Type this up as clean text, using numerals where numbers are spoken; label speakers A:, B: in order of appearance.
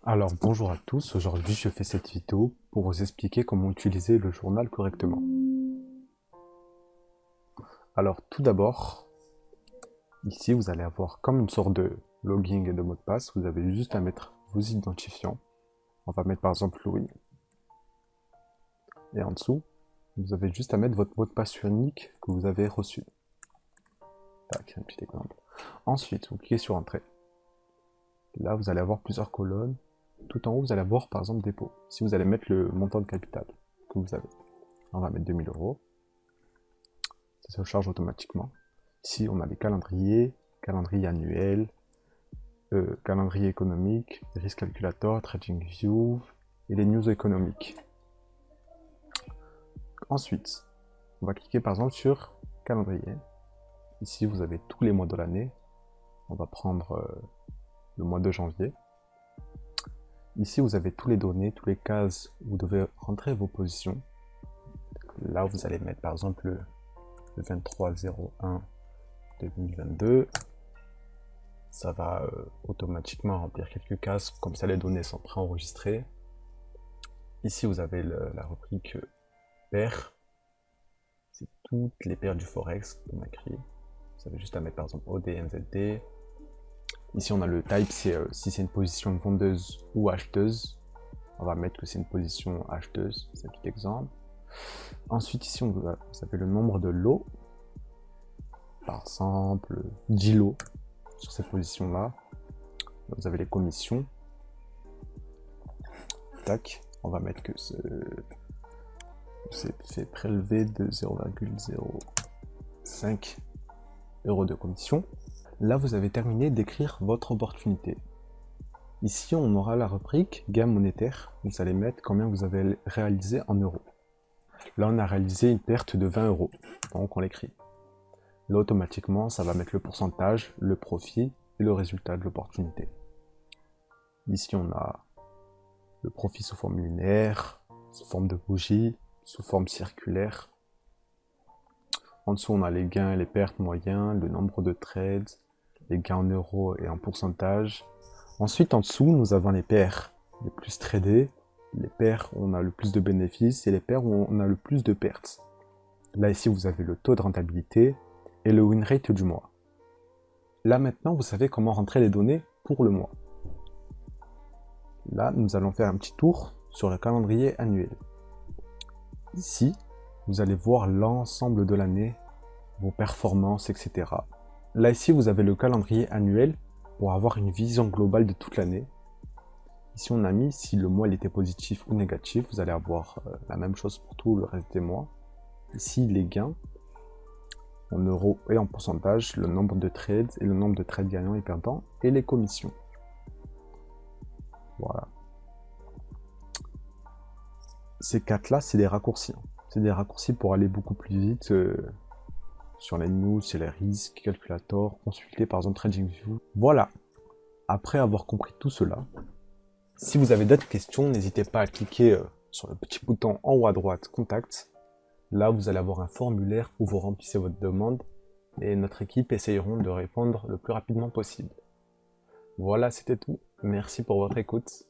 A: Alors bonjour à tous, aujourd'hui je fais cette vidéo pour vous expliquer comment utiliser le journal correctement. Alors tout d'abord, ici vous allez avoir comme une sorte de login et de mot de passe, vous avez juste à mettre vos identifiants. On va mettre par exemple Louis. Et en dessous, vous avez juste à mettre votre mot de passe unique que vous avez reçu. Tac, un petit exemple. Ensuite, vous cliquez sur Entrée. Là, vous allez avoir plusieurs colonnes. Tout en haut, vous allez avoir par exemple dépôt. Si vous allez mettre le montant de capital que vous avez. On va mettre 2000 euros. Ça se charge automatiquement. Ici, on a les calendriers, calendrier annuel, calendrier économique, Risk Calculator, TradingView et les news économiques. Ensuite, on va cliquer par exemple sur calendrier. Ici, vous avez tous les mois de l'année. On va prendre le mois de janvier. Ici, vous avez tous les données, toutes les cases où vous devez rentrer vos positions. Là, vous allez mettre par exemple le 23/01/2022. Ça va automatiquement remplir quelques cases, comme ça les données sont préenregistrées. Ici, vous avez la rubrique paires. C'est toutes les paires du Forex qu'on a créées. Vous avez juste à mettre par exemple OD, NZD. Ici, on a le type, c'est si c'est une position vendeuse ou acheteuse. On va mettre que c'est une position acheteuse, c'est un petit exemple. Ensuite, ici, vous avez le nombre de lots. Par exemple, 10 lots sur cette position-là. Vous avez les commissions. Tac. On va mettre que c'est fait prélever de 0,05 € de commission. Là, vous avez terminé d'écrire votre opportunité. Ici, on aura la rubrique gain monétaire. Vous allez mettre combien vous avez réalisé en euros. Là, on a réalisé une perte de 20 €. Donc, on l'écrit. Là, automatiquement, ça va mettre le pourcentage, le profit et le résultat de l'opportunité. Ici, on a le profit sous forme linéaire, sous forme de bougie, sous forme circulaire. En dessous, on a les gains et les pertes moyens, le nombre de trades, les gains en euros et en pourcentage. Ensuite, en dessous, nous avons les paires les plus tradées, les paires où on a le plus de bénéfices et les paires où on a le plus de pertes. Là, ici, vous avez le taux de rentabilité et le win rate du mois. Là, maintenant, vous savez comment rentrer les données pour le mois. Là, nous allons faire un petit tour sur le calendrier annuel. Ici, vous allez voir l'ensemble de l'année, vos performances, etc. Là, ici, vous avez le calendrier annuel pour avoir une vision globale de toute l'année. Ici, on a mis si le mois il était positif ou négatif. Vous allez avoir la même chose pour tout le reste des mois. Ici, les gains en euros et en pourcentage, le nombre de trades et le nombre de trades gagnants et perdants et les commissions. Voilà. Ces quatre-là, c'est des raccourcis. C'est des raccourcis pour aller beaucoup plus vite sur les news, sur les risques, calculator, consulter par exemple TradingView. Voilà. Après avoir compris tout cela, si vous avez d'autres questions, n'hésitez pas à cliquer sur le petit bouton en haut à droite, Contact. Là, vous allez avoir un formulaire où vous remplissez votre demande et notre équipe essayeront de répondre le plus rapidement possible. Voilà, c'était tout. Merci pour votre écoute.